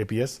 APS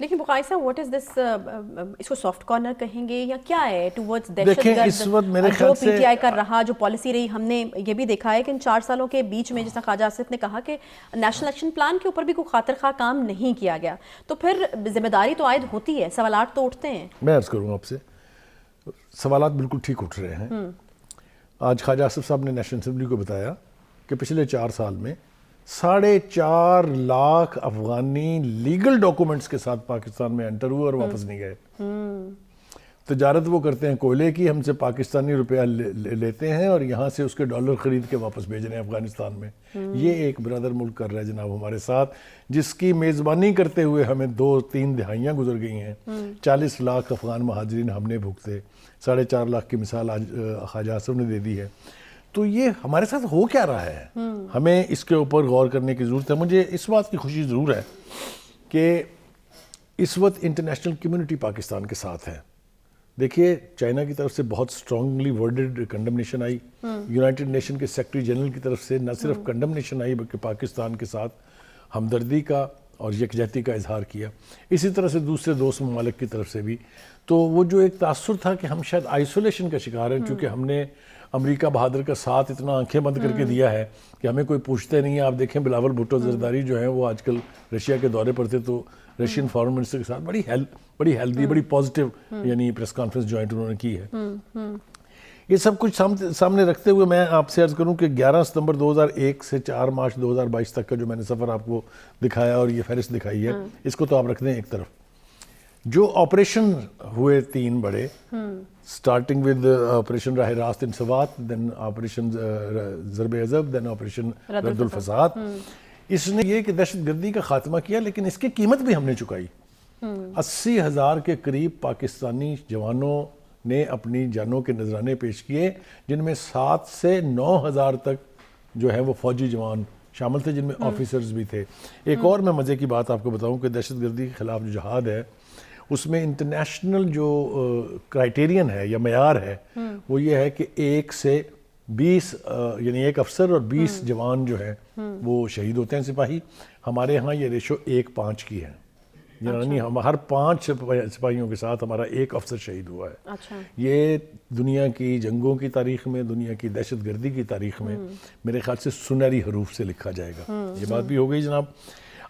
لیکن بخاری صاحب what is دس، اس کو سافٹ کارنر کہیں گے یا کیا ہے ٹورڈز دہشت دیکھیں اس وقت میرے گرد جو خیال پی سے ٹی آئی کر رہا، جو پالیسی رہی؟ ہم نے یہ بھی دیکھا ہے کہ ان 4 سالوں کے بیچ میں، جیسا خواجہ آصف نے کہا کہ نیشنل ایکشن پلان کے اوپر بھی کوئی خاطر خواہ کام نہیں کیا گیا، تو پھر ذمہ داری تو عائد ہوتی ہے، سوالات تو اٹھتے ہیں۔ میں عرض کروں آپ سے، سوالات بالکل ٹھیک اٹھ رہے ہیں۔ آج خواجہ آصف صاحب نے نیشنل اسمبلی کو بتایا کہ پچھلے 4 سال میں 4.5 لاکھ افغانی لیگل ڈاکومنٹس کے ساتھ پاکستان میں انٹر ہوئے اور واپس نہیں گئے۔ تجارت وہ کرتے ہیں کوئلے کی، ہم سے پاکستانی روپیہ لیتے ہیں اور یہاں سے اس کے ڈالر خرید کے واپس بھیج رہے ہیں افغانستان میں۔ یہ ایک برادر ملک کر رہا ہے جناب ہمارے ساتھ، جس کی میزبانی کرتے ہوئے ہمیں 2-3 دہائیاں گزر گئی ہیں۔ 40 لاکھ افغان مہاجرین ہم نے بھگتے، 4.5 لاکھ کی مثال آج خواجہ آصف نے دے دی ہے۔ تو یہ ہمارے ساتھ ہو کیا رہا ہے؟ ہمیں اس کے اوپر غور کرنے کی ضرورت ہے۔ مجھے اس بات کی خوشی ضرور ہے کہ اس وقت انٹرنیشنل کمیونٹی پاکستان کے ساتھ ہے۔ دیکھیے چائنا کی طرف سے بہت اسٹرانگلی ورڈڈ کنڈمنیشن آئی، یونائٹڈ نیشن کے سیکرٹری جنرل کی طرف سے نہ صرف کنڈمنیشن آئی بلکہ پاکستان کے ساتھ ہمدردی کا اور یکجہتی کا اظہار کیا۔ اسی طرح سے دوسرے دوست ممالک کی طرف سے بھی۔ تو وہ جو ایک تاثر تھا کہ ہم شاید آئسولیشن کا شکار ہیں، چونکہ ہم نے امریکہ بہادر کا ساتھ اتنا آنکھیں بند کر کے دیا ہے کہ ہمیں کوئی پوچھتے نہیں ہے۔ آپ دیکھیں بلاول بھٹو زرداری جو ہیں وہ آج کل رشیا کے دورے پر تھے، تو رشین فارن منسٹر کے ساتھ بڑی ہیلدی بڑی پازیٹیو یعنی پریس کانفرنس جوائنٹ انہوں نے کی ہے۔ یہ سب کچھ سامنے رکھتے ہوئے میں آپ سے عرض کروں کہ 11 ستمبر 2001 سے 4 مارچ 2022 تک کا جو میں نے سفر آپ کو دکھایا اور یہ فہرست دکھائی ہے، اس کو تو آپ رکھ دیں ایک طرف۔ جو آپریشن ہوئے 3 بڑے، سٹارٹنگ ود آپریشن راہ راست انصبات، دین آپریشن ضرب عضب، دین آپریشن رد الفساد، اس نے یہ کہ دہشت گردی کا خاتمہ کیا، لیکن اس کی قیمت بھی ہم نے چکائی۔ 80,000 کے قریب پاکستانی جوانوں نے اپنی جانوں کے نذرانے پیش کیے، جن میں 7 سے 9,000 تک جو ہے وہ فوجی جوان شامل تھے، جن میں آفیسرز بھی تھے۔ ایک اور میں مزے کی بات آپ کو بتاؤں کہ دہشت گردی کے خلاف جو جہاد ہے اس میں انٹرنیشنل جو کرائیٹیرین ہے یا معیار ہے وہ یہ ہے کہ 1 سے 20 یعنی 1 افسر اور 20 جوان جو ہیں وہ شہید ہوتے ہیں سپاہی۔ ہمارے ہاں یہ ریشو 1:5 کی ہے، یعنی ہم ہر 5 سپاہیوں کے ساتھ ہمارا 1 افسر شہید ہوا ہے۔ یہ دنیا کی جنگوں کی تاریخ میں، دنیا کی دہشت گردی کی تاریخ میں میرے خیال سے سنہری حروف سے لکھا جائے گا۔ یہ بات بھی ہو گئی جناب۔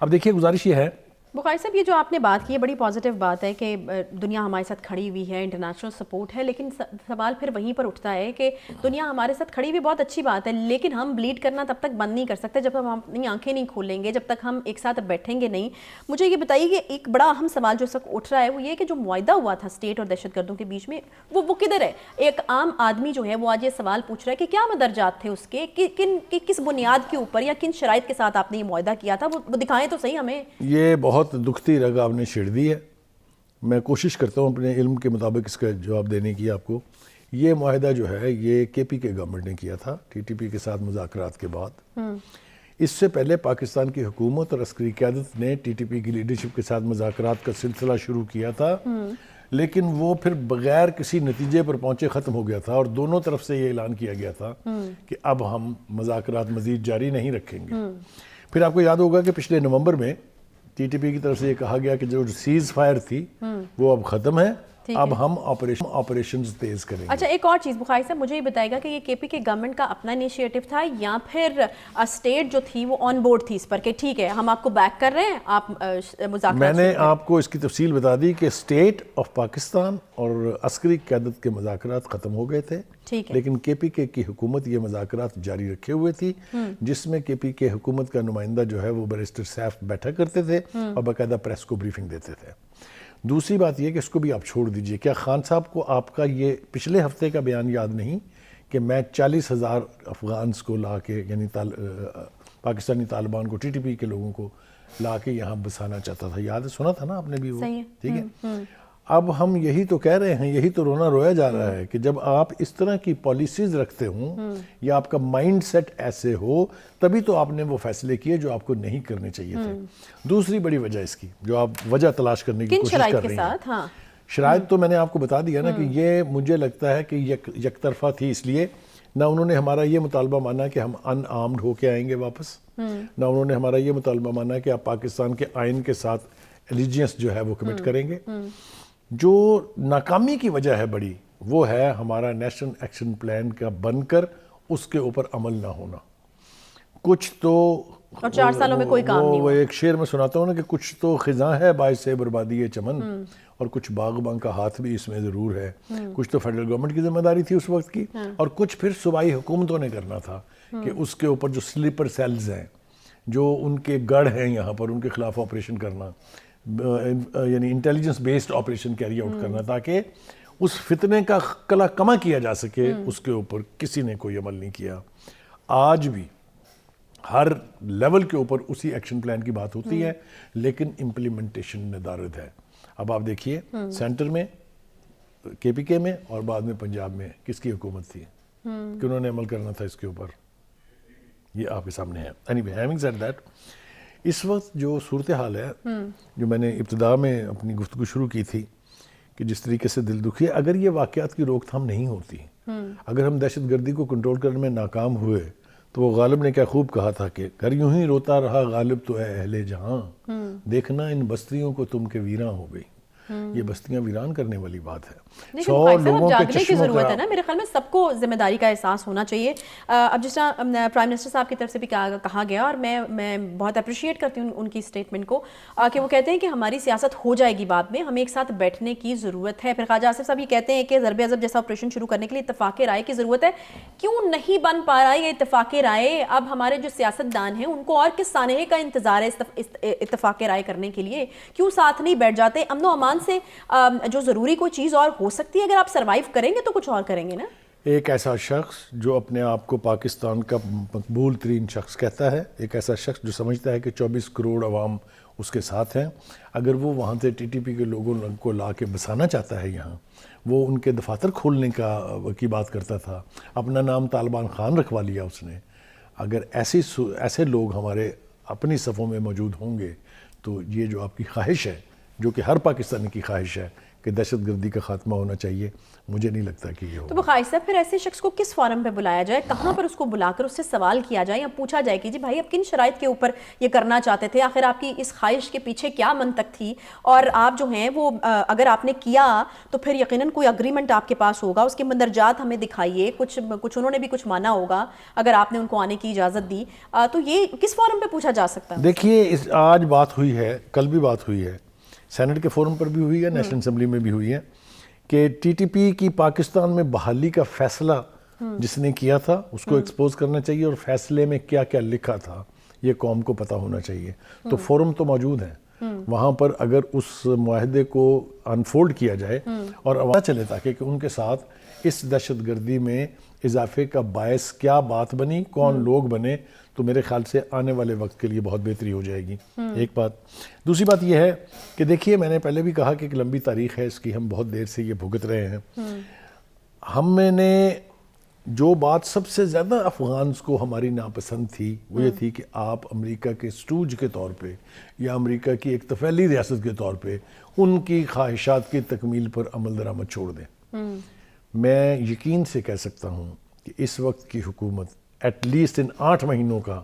اب دیکھیے گزارش یہ ہے بخاری صاحب، یہ جو آپ نے بات کی ہے بڑی پازیٹیو بات ہے کہ دنیا ہمارے ساتھ کھڑی ہوئی ہے، انٹرنیشنل سپورٹ ہے، لیکن سوال پھر وہیں پر اٹھتا ہے کہ دنیا ہمارے ساتھ کھڑی ہوئی بہت اچھی بات ہے، لیکن ہم بلیڈ کرنا تب تک بند نہیں کر سکتے جب ہم اپنی آنکھیں نہیں کھولیں گے، جب تک ہم ایک ساتھ بیٹھیں گے نہیں۔ مجھے یہ بتائیے کہ ایک بڑا اہم سوال جو اس وقت اٹھ رہا ہے وہ یہ کہ جو معاہدہ ہوا تھا اسٹیٹ اور دہشت گردوں کے بیچ میں وہ کدھر ہے؟ ایک عام آدمی جو ہے وہ آج یہ سوال پوچھ رہا ہے کہ کیا مدرجات تھے اس کے، کس بنیاد کے اوپر یا کن شرائط کے ساتھ آپ نے یہ معاہدہ کیا تھا، وہ دکھائیں تو صحیح ہمیں۔ یہ بہت دکھتی رگ آپ نے چھیڑ دی ہے۔ میں کوشش کرتا ہوں اپنے علم کے مطابق اس کا جواب دینے کی آپ کو۔ یہ معاہدہ جو ہے یہ کے پی کے گورنمنٹ نے کیا تھا ٹی ٹی پی کے ساتھ مذاکرات کے بعد۔ اس سے پہلے پاکستان کی حکومت اور عسکری قیادت نے ٹی ٹی پی کی لیڈرشپ کے ساتھ مذاکرات کا سلسلہ شروع کیا تھا، لیکن وہ پھر بغیر کسی نتیجے پر پہنچے ختم ہو گیا تھا، اور دونوں طرف سے یہ اعلان کیا گیا تھا کہ اب ہم مذاکرات مزید جاری نہیں رکھیں گے۔ پھر آپ کو یاد ہوگا کہ پچھلے نومبر میں ٹی ٹی پی کی طرف سے یہ کہا گیا کہ جو سیز فائر تھی وہ اب ختم ہے، اب ہم آپریشنز تیز کریں گے۔ اچھا، ایک اور چیز بخاری صاحب مجھے یہ بتائے گا کہ یہ کے پی کے گورنمنٹ کا اپنا انیشیٹو تھا یا پھر اسٹیٹ جو تھی وہ آن بورڈ تھی اس پر کہ ٹھیک ہے ہم آپ کو بیک کر رہے ہیں، آپ مذاکرات؟ میں نے آپ کو اس کی تفصیل بتا دی کہ اسٹیٹ آف پاکستان اور عسکری قیادت کے مذاکرات ختم ہو گئے تھے، لیکن کے پی کے کی حکومت یہ مذاکرات جاری رکھے ہوئے تھی، جس میں کے پی کے حکومت کا نمائندہ جو ہے وہ بیرسٹر سیف بیٹھا کرتے تھے اور باقاعدہ پریس کو بریفنگ دیتے تھے۔ دوسری بات یہ کہ اس کو بھی آپ چھوڑ دیجئے، کیا خان صاحب کو آپ کا یہ پچھلے ہفتے کا بیان یاد نہیں کہ میں 40,000 افغانس کو لا کے یعنی پاکستانی طالبان کو ٹی ٹی پی کے لوگوں کو لا کے یہاں بسانا چاہتا تھا؟ یاد ہے، سنا تھا نا آپ نے بھی وہ؟ ٹھیک ہے، اب ہم یہی تو کہہ رہے ہیں، یہی تو رونا رویا جا رہا ہے کہ جب آپ اس طرح کی پالیسیز رکھتے ہوں یا آپ کا مائنڈ سیٹ ایسے ہو تبھی تو آپ نے وہ فیصلے کیے جو آپ کو نہیں کرنے چاہیے تھے۔ دوسری بڑی وجہ اس کی جو آپ وجہ تلاش کرنے کی کوشش کر رہی ہیں، شرائط تو میں نے آپ کو بتا دیا نا کہ یہ مجھے لگتا ہے کہ یک طرفہ تھی، اس لیے نہ انہوں نے ہمارا یہ مطالبہ مانا کہ ہم ان آرمڈ ہو کے آئیں گے واپس، نہ انہوں نے ہمارا یہ مطالبہ مانا کہ آپ پاکستان کے آئین کے ساتھ ایلیجنس جو ہے وہ کمٹ کریں گے. جو ناکامی کی وجہ ہے بڑی وہ ہے ہمارا نیشنل ایکشن پلان کا بن کر اس کے اوپر عمل نہ ہونا. کچھ تو اور 4 سالوں میں کوئی کام نہیں وہ ایک شعر میں سناتا ہوں نا کہ کچھ تو خزاں ہے باعث سے بربادی چمن اور کچھ باغباں کا ہاتھ بھی اس میں ضرور ہے. کچھ تو فیڈرل گورنمنٹ کی ذمہ داری تھی اس وقت کی اور کچھ پھر صوبائی حکومتوں نے کرنا تھا کہ اس کے اوپر جو سلیپر سیلز ہیں جو ان کے گڑھ ہیں یہاں پر ان کے خلاف آپریشن کرنا, یعنی intelligence based operation carry out کرنا تاکہ اس فتنے کا کلا کما کیا جا سکے. اس کے اوپر کسی نے کوئی عمل نہیں کیا. آج بھی ہر لیول کے اوپر اسی ایکشن پلان کی بات ہوتی ہے لیکن امپلیمنٹیشن ندارد ہے. اب آپ دیکھیے سینٹر میں کے پی کے میں اور بعد میں پنجاب میں کس کی حکومت تھی کہ انہوں نے عمل کرنا تھا اس کے اوپر, یہ آپ کے سامنے ہے. anyway, having said that, اس وقت جو صورتحال ہے جو میں نے ابتدا میں اپنی گفتگو شروع کی تھی کہ جس طریقے سے دل دکھی ہے, اگر یہ واقعات کی روک تھام نہیں ہوتی, اگر ہم دہشت گردی کو کنٹرول کرنے میں ناکام ہوئے تو وہ غالب نے کیا خوب کہا تھا کہ گھر یوں ہی روتا رہا غالب تو ہے اہل جہاں, دیکھنا ان بستیوں کو تم کے ویراں ہو گئی. یہ بستیاں ویران کرنے والی بات ہے. 100 لوگوں کے جاگنے کی ضرورت ہے نا, میرے خیال میں سب کو ذمہ داری کا احساس ہونا چاہیے. اب جس طرح پرائم منسٹر صاحب کی طرف سے بھی کہا گیا اور میں بہت اپریشیٹ کرتی ہوں ان کی اسٹیٹمنٹ کو کہ وہ کہتے ہیں کہ ہماری سیاست ہو جائے گی بعد میں, ہمیں ایک ساتھ بیٹھنے کی ضرورت ہے. پھر خواجہ آصف صاحب یہ کہتے ہیں کہ ضرب عضب جیسا آپریشن شروع کرنے کے لیے اتفاق رائے کی ضرورت ہے. کیوں نہیں بن پا رہا یہ اتفاق رائے؟ اب ہمارے جو سیاست دان ہیں ان کو اور کس سانحے کا انتظار ہے اتفاق رائے کرنے کے لیے؟ کیوں ساتھ نہیں بیٹھ جاتے؟ امن و امان سے جو ضروری کوئی چیز اور ہو سکتی ہے, اگر آپ سروائیو کریں گے تو کچھ اور کریں گے نا. ایک ایسا شخص جو اپنے آپ کو پاکستان کا مقبول ترین شخص کہتا ہے, ایک ایسا شخص جو سمجھتا ہے کہ 24 کروڑ عوام اس کے ساتھ ہیں, اگر وہ وہاں سے ٹی ٹی پی کے لوگوں کو لا کے بسانا چاہتا ہے یہاں, وہ ان کے دفاتر کھولنے کی بات کرتا تھا, اپنا نام طالبان خان رکھوا لیا اس نے. اگر ایسے لوگ ہمارے اپنی صفوں میں موجود ہوں گے تو یہ جو آپ کی خواہش ہے, جو کہ ہر پاکستانی کی خواہش ہے کہ دہشت گردی کا خاتمہ ہونا چاہیے, مجھے نہیں لگتا کہ یہ ہو. تو بخاری صاحب پھر ایسے شخص کو کس فورم پہ بلایا جائے, کہاں پر اس کو بلا کر اس سے سوال کیا جائے یا پوچھا جائے کہ جی بھائی آپ کن شرائط کے اوپر یہ کرنا چاہتے تھے, آخر آپ کی اس خواہش کے پیچھے کیا منطق تھی, اور آپ جو ہیں وہ اگر آپ نے کیا تو پھر یقیناً کوئی اگریمنٹ آپ کے پاس ہوگا, اس کے مندرجات ہمیں دکھائیے, کچھ انہوں نے بھی کچھ مانا ہوگا اگر آپ نے ان کو آنے کی اجازت دی, تو یہ کس فورم پہ پوچھا جا سکتا ہے؟ دیکھیے آج بات ہوئی ہے, کل بھی بات ہوئی ہے, سینٹ کے فورم پر بھی ہوئی ہے, نیشنل اسمبلی میں بھی ہوئی ہے کہ ٹی ٹی پی کی پاکستان میں بحالی کا فیصلہ جس نے کیا تھا اس کو ایکسپوز کرنا چاہیے اور فیصلے میں کیا کیا لکھا تھا یہ قوم کو پتہ ہونا چاہیے. تو فورم تو موجود ہیں وہاں پر, اگر اس معاہدے کو انفولڈ کیا جائے اور آواز چلے تاکہ کہ ان کے ساتھ اس دہشت گردی میں اضافے کا باعث کیا بات بنی, کون لوگ بنے, تو میرے خیال سے آنے والے وقت کے لیے بہت بہتری ہو جائے گی. ایک بات. دوسری بات یہ ہے کہ دیکھیے میں نے پہلے بھی کہا کہ ایک لمبی تاریخ ہے اس کی, ہم بہت دیر سے یہ بھگت رہے ہیں. ہم نے جو بات سب سے زیادہ افغانز کو ہماری ناپسند تھی وہ یہ تھی کہ آپ امریکہ کے سٹوج کے طور پہ یا امریکہ کی ایک طفیلی ریاست کے طور پہ ان کی خواہشات کی تکمیل پر عمل درآمد چھوڑ دیں. میں یقین سے کہہ سکتا ہوں کہ اس وقت کی حکومت ایٹ لیسٹ ان 8 مہینوں کا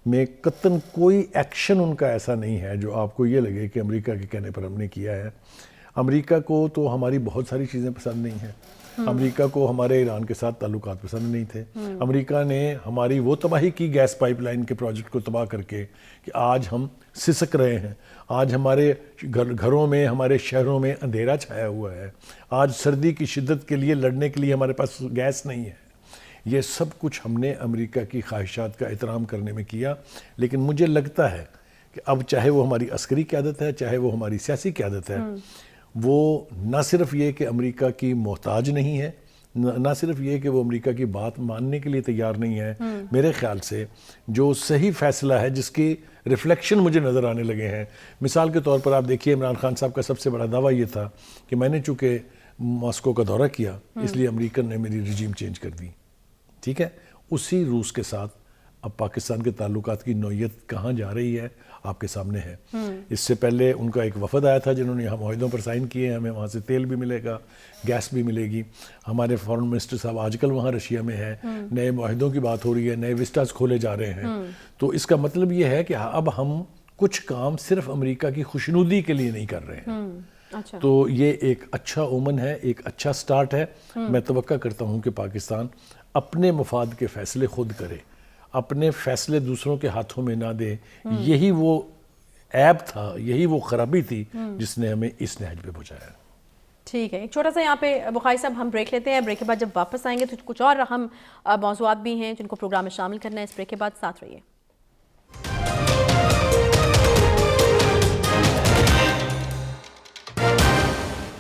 میں قطعاً کوئی ایکشن ان کا ایسا نہیں ہے جو آپ کو یہ لگے کہ امریکہ کے کہنے پر ہم نے کیا ہے. امریکہ کو تو ہماری بہت ساری چیزیں پسند نہیں ہیں, امریکہ کو ہمارے ایران کے ساتھ تعلقات پسند نہیں تھے, امریکہ نے ہماری وہ تباہی کی گیس پائپ لائن کے پروجیکٹ کو تباہ کر کے کہ آج ہم سسک رہے ہیں, آج ہمارے گھروں میں ہمارے شہروں میں اندھیرا چھایا ہوا ہے, آج سردی کی شدت کے لیے لڑنے کے لیے ہمارے پاس گیس نہیں ہے. یہ سب کچھ ہم نے امریکہ کی خواہشات کا احترام کرنے میں کیا. لیکن مجھے لگتا ہے کہ اب چاہے وہ ہماری عسکری قیادت ہے چاہے وہ ہماری سیاسی قیادت ہے, وہ نہ صرف یہ کہ امریکہ کی محتاج نہیں ہے, نہ صرف یہ کہ وہ امریکہ کی بات ماننے کے لیے تیار نہیں ہے. میرے خیال سے جو صحیح فیصلہ ہے جس کی ریفلیکشن مجھے نظر آنے لگے ہیں, مثال کے طور پر آپ دیکھیے عمران خان صاحب کا سب سے بڑا دعویٰ یہ تھا کہ میں نے چونکہ ماسکو کا دورہ کیا اس لیے امریکن نے میری رجیم چینج کر دی. ٹھیک ہے, اسی روس کے ساتھ اب پاکستان کے تعلقات کی نوعیت کہاں جا رہی ہے آپ کے سامنے ہے. اس سے پہلے ان کا ایک وفد آیا تھا جنہوں نے یہاں معاہدوں پر سائن کیے ہیں, ہمیں وہاں سے تیل بھی ملے گا, گیس بھی ملے گی. ہمارے فارن منسٹر صاحب آج کل وہاں رشیا میں ہیں, نئے معاہدوں کی بات ہو رہی ہے, نئے وسٹاز کھولے جا رہے ہیں. تو اس کا مطلب یہ ہے کہ اب ہم کچھ کام صرف امریکہ کی خوشنودی کے لیے نہیں کر رہے ہیں. اچھا. تو یہ ایک اچھا اومن ہے, ایک اچھا سٹارٹ ہے. میں توقع کرتا ہوں کہ پاکستان اپنے مفاد کے فیصلے خود کرے, اپنے فیصلے دوسروں کے ہاتھوں میں نہ دے. یہی وہ عیب تھا, یہی وہ خرابی تھی جس نے ہمیں اس نہج پہ پہنچایا. ٹھیک ہے, ایک چھوٹا سا یہاں پہ بخاری صاحب ہم بریک لیتے ہیں. بریک کے بعد جب واپس آئیں گے تو کچھ اور اہم موضوعات بھی ہیں جن کو پروگرام میں شامل کرنا ہے. اس بریک کے بعد ساتھ رہیے.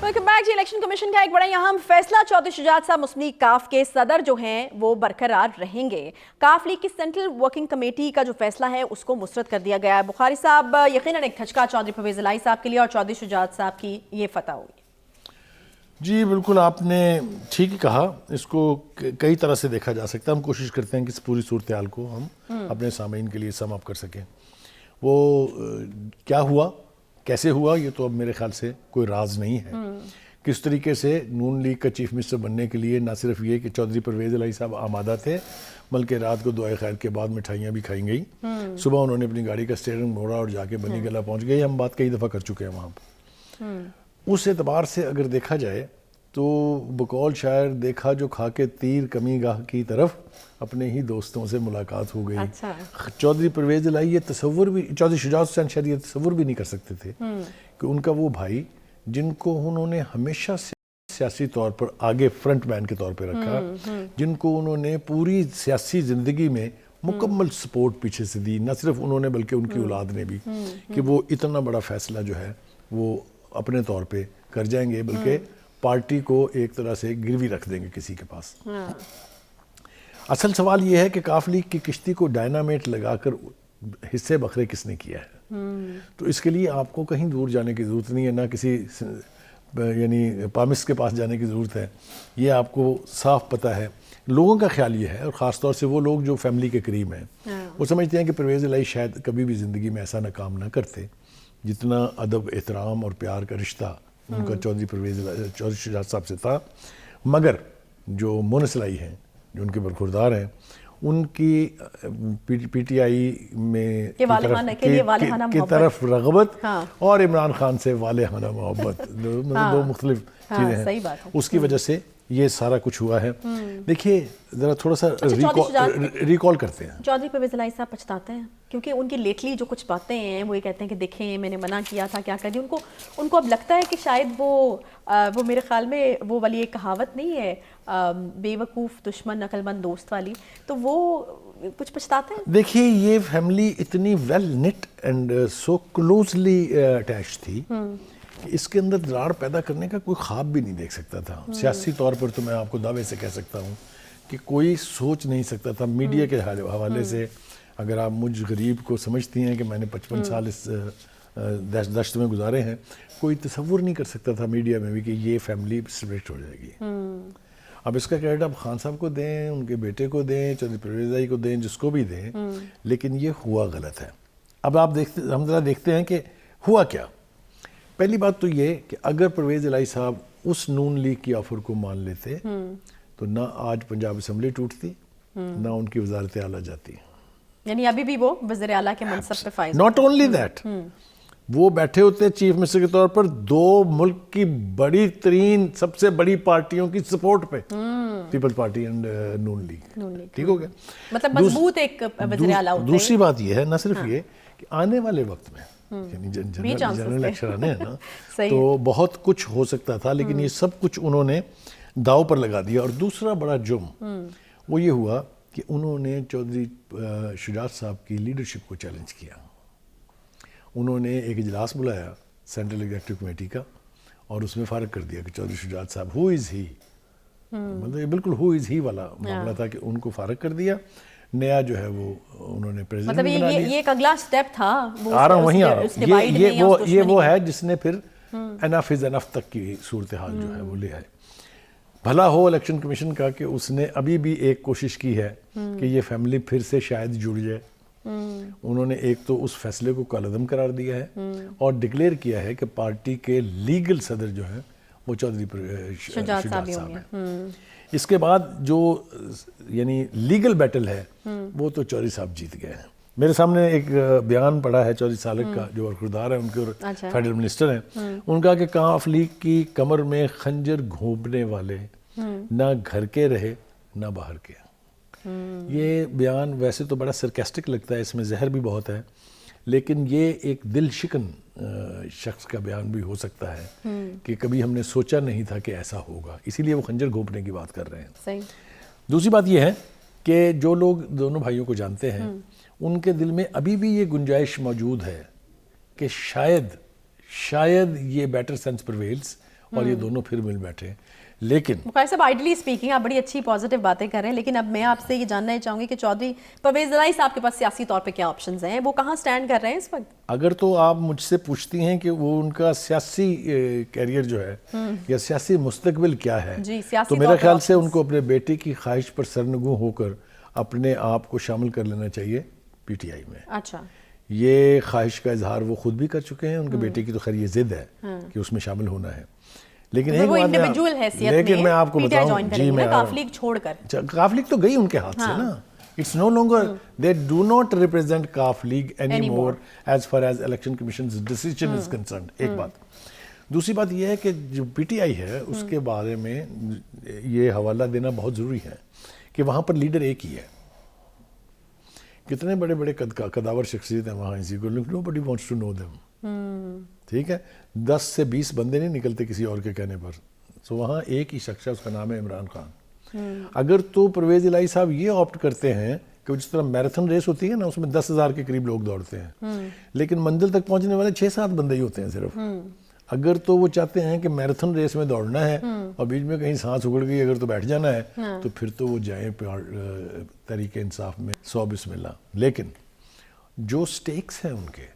ویلکم بیک جی. الیکشن کمیشن کا ایک بڑا اہم فیصلہ, چودھری شجاعت صاحب مسلم لیگ کاف کے صدر جو ہیں وہ برقرار رہیں گے. کاف لیگ کی سینٹرل ورکنگ کمیٹی کا جو فیصلہ ہے اس کو مسترد کر دیا گیا ہے. بخاری صاحب, یقیناً ایک دھچکا چودھری پرویز الہی صاحب کے لیے اور چودھری شجاعت صاحب کی یہ فتح ہوئی. جی بالکل, آپ نے ٹھیک ہی کہا. اس کو کئی طرح سے دیکھا جا سکتا ہے. ہم کوشش کرتے ہیں کہ اس پوری صورتحال کو ہم اپنے سامعین کے لیے سم اپ کر سکیں. وہ کیا ہوا, کیسے ہوا, یہ تو اب میرے خیال سے کوئی راز نہیں ہے. کس طریقے سے نون لیگ کا چیف منسٹر بننے کے لیے نہ صرف یہ کہ چودھری پرویز الہی صاحب آمادہ تھے, بلکہ رات کو دعائے خیر کے بعد مٹھائیاں بھی کھائی گئی. صبح انہوں نے اپنی گاڑی کا اسٹیئرنگ موڑا اور جا کے بنی گلہ پہنچ گئے. ہم بات کئی دفعہ کر چکے ہیں وہاں پہ. اس اعتبار سے اگر دیکھا جائے تو بقول شاعر دیکھا جو کھا کے تیر کمی گاہ کی طرف اپنے ہی دوستوں سے ملاقات ہو گئی. چودھری پرویز الہی یہ تصور بھی, چودھری شجاعت حسین شاید یہ تصور بھی نہیں کر سکتے تھے کہ ان کا وہ بھائی جن کو انہوں نے ہمیشہ سیاسی طور پر آگے فرنٹ مین کے طور پہ رکھا, جن کو انہوں نے پوری سیاسی زندگی میں مکمل سپورٹ پیچھے سے دی, نہ صرف انہوں نے بلکہ ان کی اولاد نے بھی, کہ وہ اتنا بڑا فیصلہ جو ہے وہ اپنے طور پہ کر جائیں گے, بلکہ پارٹی کو ایک طرح سے گروی رکھ دیں گے کسی کے پاس. اصل سوال یہ ہے کہ کاف لیگ کی کشتی کو ڈائنامیٹ لگا کر حصے بکھرے کس نے کیا ہے. تو اس کے لیے آپ کو کہیں دور جانے کی ضرورت نہیں ہے, نہ کسی یعنی پامسٹ کے پاس جانے کی ضرورت ہے. یہ آپ کو صاف پتہ ہے. لوگوں کا خیال یہ ہے, اور خاص طور سے وہ لوگ جو فیملی کے قریب ہیں, وہ سمجھتے ہیں کہ پرویز الہی شاید کبھی بھی زندگی میں ایسا ناکام نہ کرتے جتنا ادب, احترام اور پیار کا رشتہ ان کا چودھری شجاعت صاحب سے تھا. مگر جو مونس الہی ہیں, جو ان کے برخوردار ہیں, ان کی پی ٹی آئی میں کی طرف رغبت اور عمران خان سے والہانہ محبت, دو مختلف چیزیں ہیں. اس کی وجہ سے یہ سارا کچھ ہوا ہے. دیکھیے ذرا تھوڑا سا ریکال کرتے ہیں. چودھری پرویز الہی صاحب پچھتاتے ہیں کیونکہ ان کی لیٹلی جو کچھ باتیں ہیں وہ یہ کہتے ہیں کہ دیکھیں میں نے منع کیا تھا, کیا کر دی. ان کو اب لگتا ہے کہ شاید وہ میرے خیال میں وہ والی ایک کہاوت نہیں ہے, بے وقوف دشمن عقل مند دوست والی, تو وہ کچھ پچھتاتے ہیں. دیکھیے یہ فیملی اتنی well knit and so closely attach تھی کہ اس کے اندر دراڑ پیدا کرنے کا کوئی خواب بھی نہیں دیکھ سکتا تھا. سیاسی طور پر تو میں آپ کو دعوے سے کہہ سکتا ہوں کہ کوئی سوچ نہیں سکتا تھا. میڈیا کے حوالے سے اگر آپ مجھ غریب کو سمجھتی ہیں کہ میں نے 55 سال اس دشت میں گزارے ہیں, کوئی تصور نہیں کر سکتا تھا میڈیا میں بھی کہ یہ فیملی سپریٹ ہو جائے گی. اب اس کا کریڈٹ آپ خان صاحب کو دیں, ان کے بیٹے کو دیں, چودھری پرویز الہی کو دیں, جس کو بھی دیں, لیکن یہ ہوا غلط ہے. اب ہم ذرا دیکھتے ہیں کہ ہوا کیا. پہلی بات تو یہ کہ اگر پرویز الہی صاحب اس نون لیگ کی آفر کو مان لیتے تو نہ آج پنجاب اسمبلی ٹوٹتی, نہ ان کی وزارت اعلیٰ جاتی. یعنی ابھی بھی وہ وزیر اعلیٰ کے منصب پہ فائز. ناٹ اونلی دیٹ, وہ بیٹھے ہوتے چیف منسٹر کے طور پر دو ملک کی بڑی ترین سب سے بڑی پارٹیوں کی سپورٹ پہ, پیپلز پارٹی اینڈ نون لیگ. ٹھیک ہو گیا, مطلب مضبوط ایک وزیر اعلیٰ ہوتا ہے. دوسری بات یہ ہے, نہ صرف یہ کہ آنے والے وقت میں یعنی جنرل الیکشن آنے ہیں نا, تو بہت کچھ ہو سکتا تھا, لیکن یہ سب کچھ انہوں نے داؤ پر لگا دیا. اور دوسرا بڑا جرم وہ یہ ہوا کہ انہوں نے چودھری شجاعت صاحب کی لیڈرشپ کو چیلنج کیا. انہوں نے ایک اجلاس بلایا سینٹرل ایگزیکٹو کمیٹی کا, اور اس میں فارغ کر دیا کہ چودھری شجاعت صاحب ہو از ہی, مطلب یہ بالکل ہو از ہی والا معاملہ تھا کہ ان کو فارغ کر دیا. نیا جو ہے وہ انہوں نے پریزیڈنٹ بنا لیا. یہ ایک اگلا سٹیپ تھا. آ رہا ہوں, وہیں آ رہا ہوں. یہ وہ ہے جس نے پھر انف از انف تک کی صورتحال جو ہے وہ لے آئے. بھلا ہو الیکشن کمیشن کا کہ اس نے ابھی بھی ایک کوشش کی ہے کہ یہ فیملی پھر سے شاید جڑ جائے. انہوں نے ایک تو اس فیصلے کو کالعدم قرار دیا ہے اور ڈکلیئر کیا ہے کہ پارٹی کے لیگل صدر جو ہیں وہ چودھری شجاعت صاحب ہیں. اس کے بعد جو یعنی لیگل بیٹل ہے وہ تو چودھری صاحب جیت گئے ہیں. میرے سامنے ایک بیان پڑا ہے چودھری سالک کا جو برخوردار ہیں ان کے اور فیڈرل منسٹر ہیں. ان کا کہ کاف لیگ کی کمر میں خنجر گھونپنے والے نہ گھر کے رہے نہ باہر کے. یہ بیان ویسے تو بڑا سرکیسٹک لگتا ہے, اس میں زہر بھی بہت ہے, لیکن یہ ایک دل شکن شخص کا بیان بھی ہو سکتا ہے کہ کبھی ہم نے سوچا نہیں تھا کہ ایسا ہوگا, اسی لیے وہ خنجر گھونپنے کی بات کر رہے ہیں. دوسری بات یہ ہے کہ جو لوگ دونوں بھائیوں کو جانتے ہیں ان کے دل میں ابھی بھی یہ گنجائش موجود ہے کہ شاید یہ بیٹر سینس پرویلز اور یہ دونوں پھر مل بیٹھے. لیکن مقاصد صاحب آئیڈلی اسپیکنگ آپ بڑی اچھی پازیٹیو باتیں کر رہے ہیں, لیکن اب میں آپ سے یہ جاننا چاہوں گی کہ چودھری پرویز الہی صاحب کے پاس سیاسی طور پہ کیا آپشنز ہیں, وہ کہاں سٹینڈ کر رہے ہیں اس وقت؟ اگر تو آپ مجھ سے پوچھتی ہیں کہ وہ ان کا سیاسی کیریئر جو ہے یا سیاسی مستقبل کیا ہے, تو میرا خیال سے ان کو اپنے بیٹے کی خواہش پر سرنگوں ہو کر اپنے آپ کو شامل کر لینا چاہیے پی ٹی آئی میں. اچھا, یہ خواہش کا اظہار وہ خود بھی کر چکے ہیں, ان کے بیٹے کی تو خیر یہ ضد ہے کہ اس میں شامل ہونا ہے. لیکن ایک بات لیکن میں آپ کو بتاؤں, جی میں کاف لیگ چھوڑ کر, کاف لیگ تو گئی ان کے ہاتھ سے نا. It's no longer, they do not represent CAF League anymore as far as Election Commission's decision is concerned. ایک بات. دوسری بات یہ ہے کہ جو پی ٹی آئی ہے اس کے بارے میں یہ حوالہ دینا بہت ضروری ہے کہ وہاں پر لیڈر ایک ہی ہے. کتنے بڑے بڑے قداور شخصیت ہیں وہاں, اسی کو nobody wants to know them. ٹھیک ہے, 10 سے 20 بندے نہیں نکلتے کسی اور کے کہنے پر. سو وہاں ایک ہی شخص ہے, اس کا نام ہے عمران خان. اگر تو پرویز الہی صاحب یہ آپٹ کرتے ہیں کہ جس طرح میراتھن ریس ہوتی ہے نا, اس میں 10,000 کے قریب لوگ دوڑتے ہیں لیکن منزل تک پہنچنے والے 6-7 بندے ہی ہوتے ہیں صرف. اگر تو وہ چاہتے ہیں کہ میراتھن ریس میں دوڑنا ہے اور بیچ میں کہیں سانس اگڑ گئی اگر تو بیٹھ جانا ہے, تو پھر تو وہ جائیں تحریک انصاف میں 100 بسم اللہ. لیکن جو سٹیکس ہیں ان کے,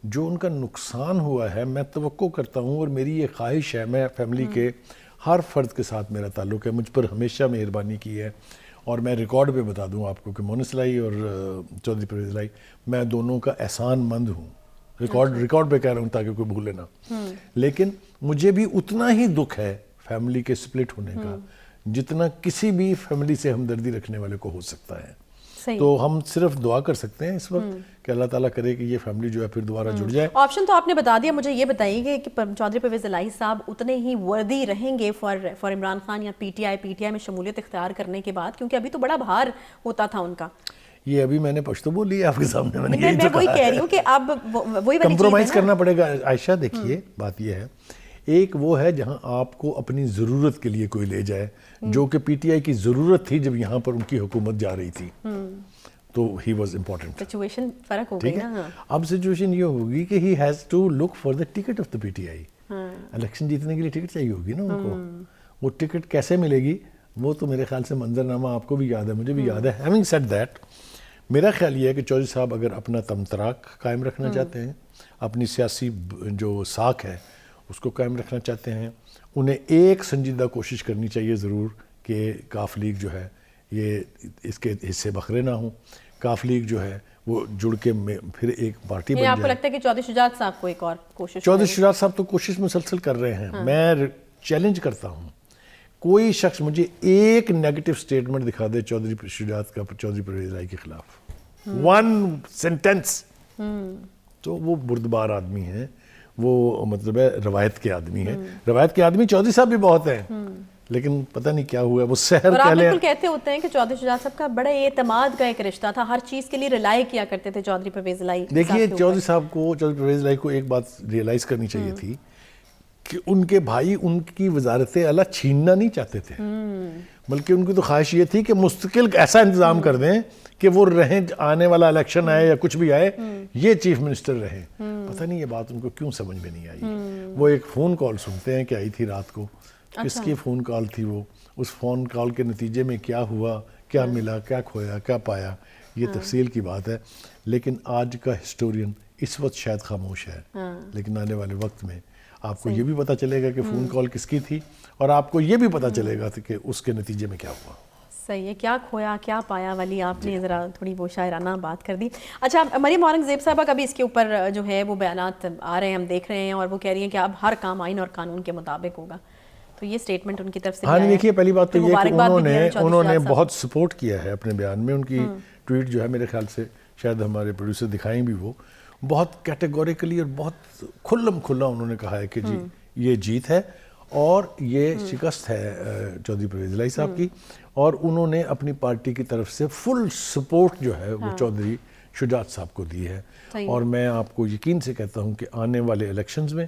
جو ان کا نقصان ہوا ہے, میں توقع کرتا ہوں اور میری یہ خواہش ہے, میں فیملی کے ہر فرد کے ساتھ میرا تعلق ہے, مجھ پر ہمیشہ مہربانی کی ہے, اور میں ریکارڈ پہ بتا دوں آپ کو کہ مونس الہی اور چودھری پرویز الہی, میں دونوں کا احسان مند ہوں. ریکارڈ پہ کہہ رہا ہوں تاکہ کوئی بھولے نہ. لیکن مجھے بھی اتنا ہی دکھ ہے فیملی کے سپلٹ ہونے کا جتنا کسی بھی فیملی سے ہمدردی رکھنے والے کو ہو سکتا ہے. تو ہم صرف دعا کر سکتے ہیں اس وقت کہ اللہ تعالیٰ کرے کہ یہ فیملی جو ہے پھر دوبارہ جڑ جائے. آپشن تو آپ نے بتا دیا, مجھے یہ بتائیے کہ چودھری پرویز الہی صاحب اتنے ہی وردی رہیں گے فار عمران خان یا پی ٹی آئی میں شمولیت اختیار کرنے کے بعد, کیونکہ ابھی تو بڑا بھار ہوتا تھا ان کا. یہ ابھی میں نے پشتو بول لی آپ کے سامنے, میں وہی کہہ رہی ہوں کہ اب وہی کمپرومائز کرنا پڑے گا. عائشہ دیکھیے بات یہ ہے, ایک وہ ہے جہاں آپ کو اپنی ضرورت کے لیے کوئی لے جائے, جو کہ پی ٹی آئی کی ضرورت تھی جب یہاں پر ان کی حکومت جا رہی تھی, تو ہی واز امپورٹنٹ. سچویشن فرق ہو گئی نا. اب سچویشن یہ ہوگی کہ he has to look for the ticket of the P T I. Election جیتنے کے لیے ٹکٹ چاہیے ہوگی نا ان کو. وہ ٹکٹ کیسے ملے گی وہ تو میرے خیال سے منظرنامہ آپ کو بھی یاد ہے, مجھے بھی یاد ہے. ہیونگ سیڈ دیٹ, میرا خیال یہ ہے کہ چودھری صاحب اگر اپنا تمتراک قائم رکھنا چاہتے ہیں, اپنی سیاسی جو ساکھ ہے اس کو قائم رکھنا چاہتے ہیں, انہیں ایک سنجیدہ کوشش کرنی چاہیے ضرور کہ کاف لیگ جو ہے یہ اس کے حصے بکھرے نہ ہوں. کاف لیگ جو ہے وہ جڑ کے پھر ایک پارٹی بن جائے. آپ کو لگتا ہے کہ چودھری شجاعت صاحب کو ایک اور کوشش, چودھری شجاعت صاحب تو کوشش مسلسل کر رہے ہیں. میں چیلنج کرتا ہوں, کوئی شخص مجھے ایک نیگیٹو سٹیٹمنٹ دکھا دے چودھری شجاعت کا چودھری پرویز الہی کے خلاف, 1 سینٹینس, تو وہ بردبار آدمی ہیں, وہ مطلب ہے روایت کے آدمی ہیں. روایت کے آدمی چودھری صاحب بھی بہت ہیں, لیکن پتہ نہیں کیا ہوا ہے, وہ سحر اور آپ بالکل کہتے ہوتے ہیں کہ چودھری شجاعت صاحب کا بڑا اعتماد کا ایک رشتہ تھا, ہر چیز کے لیے ریلائی کیا کرتے تھے چودھری پرویز الہی. دیکھیے چودھری صاحب کو, چودھری پرویز الہی کو ایک بات ریئلائز کرنی چاہیے تھی کہ ان کے بھائی ان کی وزارت اعلیٰ چھیننا نہیں چاہتے تھے, بلکہ ان کی تو خواہش یہ تھی کہ مستقل ایسا انتظام کر دیں کہ وہ رہیں, آنے والا الیکشن آئے یا کچھ بھی آئے یہ چیف منسٹر رہیں. پتہ نہیں یہ بات ان کو کیوں سمجھ میں نہیں آئی. وہ ایک فون کال سنتے ہیں کہ آئی تھی رات کو, کس کی فون کال تھی وہ, اس فون کال کے نتیجے میں کیا ہوا, کیا ملا, کیا کھویا, کیا پایا, یہ تفصیل کی بات ہے. لیکن آج کا ہسٹورین اس وقت شاید خاموش ہے, لیکن آنے والے وقت میں آپ کو یہ بھی پتہ چلے گا کہ فون کال کس کی تھی, اور آپ کو یہ بھی پتہ چلے گا کہ اس کے نتیجے میں کیا ہوا. صحیح ہے, کیا کھویا کیا پایا والی آپ نے ذرا تھوڑی وہ شاعرانہ بات کر دی. اچھا مریم اورنگزیب صاحبہ کا بھی اس کے اوپر جو ہے وہ بیانات آ رہے ہیں, ہم دیکھ رہے ہیں, اور وہ کہہ رہی ہیں کہ اب ہر کام آئین اور قانون کے مطابق ہوگا. تو یہ سٹیٹمنٹ ان کی طرف سے. ہاں دیکھیے, پہلی بات تو یہ کہ انہوں نے بہت سپورٹ کیا ہے اپنے بیان میں. ان کی ٹویٹ جو ہے میرے خیال سے شاید ہمارے پروڈیوسر دکھائیں بھی وہ بہت کیٹیگوریکلی اور بہت کھلم کھلا انہوں نے کہا ہے کہ جی یہ جیت ہے اور یہ شکست ہے چودھری پرویز الہی صاحب کی، اور انہوں نے اپنی پارٹی کی طرف سے فل سپورٹ جو ہے وہ چودھری شجاعت صاحب کو دی ہے. اور میں آپ کو یقین سے کہتا ہوں کہ آنے والے الیکشنز میں،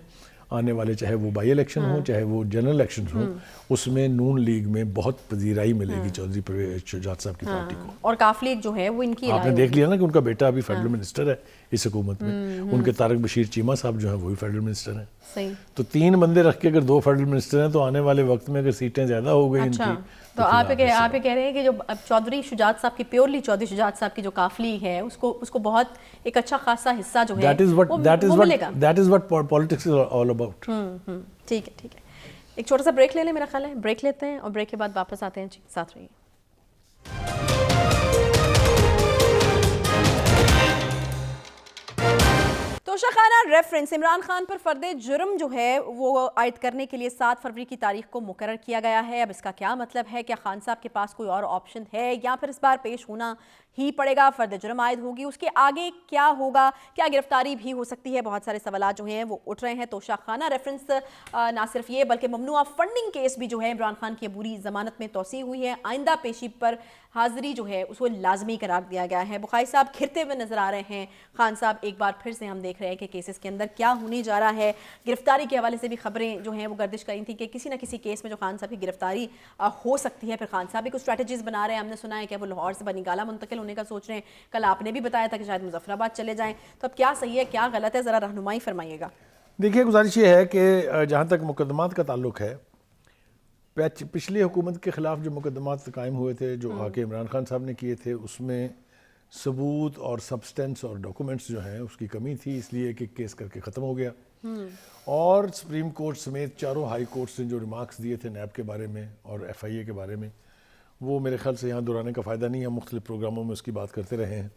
آنے والے چاہے وہ بائی الیکشن ہوں چاہے وہ جنرل الیکشنز ہوں، اس میں نون لیگ میں بہت پذیرائی ملے گی چودھری پرویز شجاعت صاحب کی پارٹی کو. اور کاف لیگ جو ہے وہ ان کی آپ نے دیکھ لیا نا کہ ان کا بیٹا ابھی فیڈرل منسٹر ہے اس حکومت میں، ان کے طارق بشیر چیمہ صاحب جو ہیں وہی فیڈرل منسٹر ہیں. صحیح. تو 3 بندے رکھ کے اگر 2 فیڈرل منسٹر ہیں تو آنے والے وقت میں اگر سیٹیں زیادہ ہو گئی ان کی تو آپ یہ کہہ رہے ہیں کہ جو چودھری شجاعت صاحب کی پیورلی چودھری شجاعت صاحب کی جو کاف لیگ ہے اس کو بہت ایک اچھا خاصا حصہ جو ہے وہ ملے گا. That is what politics is all about. ٹھیک ہے ٹھیک ہے. ایک چھوٹا سا بریک لے لیں، میرا خیال ہے بریک لیتے ہیں اور بریک کے بعد واپس آتے ہیں. ساتھ رہیے. توشہ خانہ ریفرنس عمران خان پر فرد جرم جو ہے وہ عائد کرنے کے لیے 7 فروری کی تاریخ کو مقرر کیا گیا ہے. اب اس کا کیا مطلب ہے؟ کیا خان صاحب کے پاس کوئی اور آپشن ہے یا پھر اس بار پیش ہونا ہی پڑے گا؟ فرد جرم عائد ہوگی، اس کے آگے کیا ہوگا؟ کیا گرفتاری بھی ہو سکتی ہے؟ بہت سارے سوالات جو ہیں وہ اٹھ رہے ہیں. توشہ خانہ ریفرنس نہ صرف یہ بلکہ ممنوعہ فنڈنگ کیس بھی جو ہے عمران خان کی عبوری ضمانت میں توسیع ہوئی ہے. آئندہ پیشی پر حاضری جو ہے اس کو لازمی قرار دیا گیا ہے. بخاری صاحب گھرتے ہوئے نظر آ رہے ہیں. خان صاحب ایک بار پھر سے ہم دیکھ رہے ہیں کہ کیسز کے اندر کیا ہونے جا رہا ہے. گرفتاری کے حوالے سے بھی خبریں جو ہیں وہ گردش کر رہی تھیں کہ کسی نہ کسی کیس میں جو خان صاحب کی گرفتاری ہو سکتی ہے. پھر خان صاحب بھی کچھ اسٹریٹجیز بنا رہے ہیں. ہم نے سنا ہے کہ وہ لاہور سے بنی گالہ منتقل ہونے کا سوچ رہے ہیں. کل آپ نے بھی بتایا تھا کہ شاید مظفر آباد چلے جائیں. تو اب کیا صحیح ہے کیا غلط ہے، ذرا رہنمائی فرمائیے گا. دیکھیے گزارش یہ ہے کہ جہاں تک مقدمات کا تعلق ہے، پچھلی حکومت کے خلاف جو مقدمات قائم ہوئے تھے جو آ کے عمران خان صاحب نے کیے تھے، اس میں ثبوت اور سبسٹنس اور ڈاکومنٹس جو ہیں اس کی کمی تھی، اس لیے کہ کیس کر کے ختم ہو گیا. اور سپریم کورٹ سمیت چاروں ہائی کورٹس نے جو ریمارکس دیے تھے نیب کے بارے میں اور ایف آئی اے کے بارے میں، وہ میرے خیال سے یہاں دہرانے کا فائدہ نہیں ہے. مختلف پروگراموں میں اس کی بات کرتے رہے ہیں.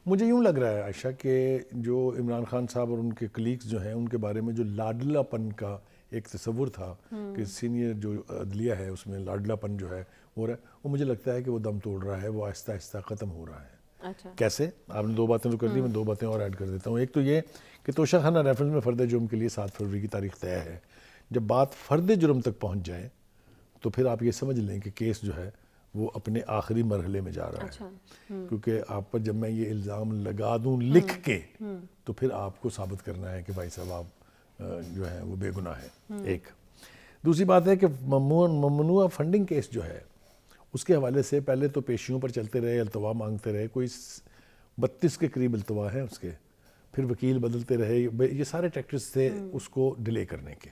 مجھے یوں لگ رہا ہے عائشہ کہ جو عمران خان صاحب اور ان کے کلیگز جو ہیں ان کے بارے میں جو لاڈلا پن کا ایک تصور تھا کہ سینئر جو عدلیہ ہے اس میں لاڈلا پن جو ہے ہو رہا ہے، وہ مجھے لگتا ہے کہ وہ دم توڑ رہا ہے، وہ آہستہ آہستہ ختم ہو رہا ہے. کیسے؟ آپ نے 2 باتیں تو کر دی، میں 2 باتیں اور ایڈ کر دیتا ہوں. ایک تو یہ کہ توشہ خانہ ریفرنس میں فرد جرم کے لیے 7 فروری کی تاریخ طے ہے. جب بات فرد جرم تک پہنچ جائے تو پھر آپ یہ سمجھ لیں کہ کیس جو ہے وہ اپنے آخری مرحلے میں جا رہا ہے. کیونکہ آپ پر جب میں یہ الزام لگا دوں لکھ کے تو پھر آپ کو ثابت کرنا ہے کہ بھائی صاحب آپ جو ہے وہ بے گناہ ہے. ایک دوسری بات ہے کہ ممنوعہ فنڈنگ کیس جو ہے اس کے حوالے سے پہلے تو پیشیوں پر چلتے رہے، التوا مانگتے رہے، کوئی 32 کے قریب التوا ہیں اس کے، پھر وکیل بدلتے رہے. یہ سارے ٹیکٹکس تھے اس کو ڈیلے کرنے کے.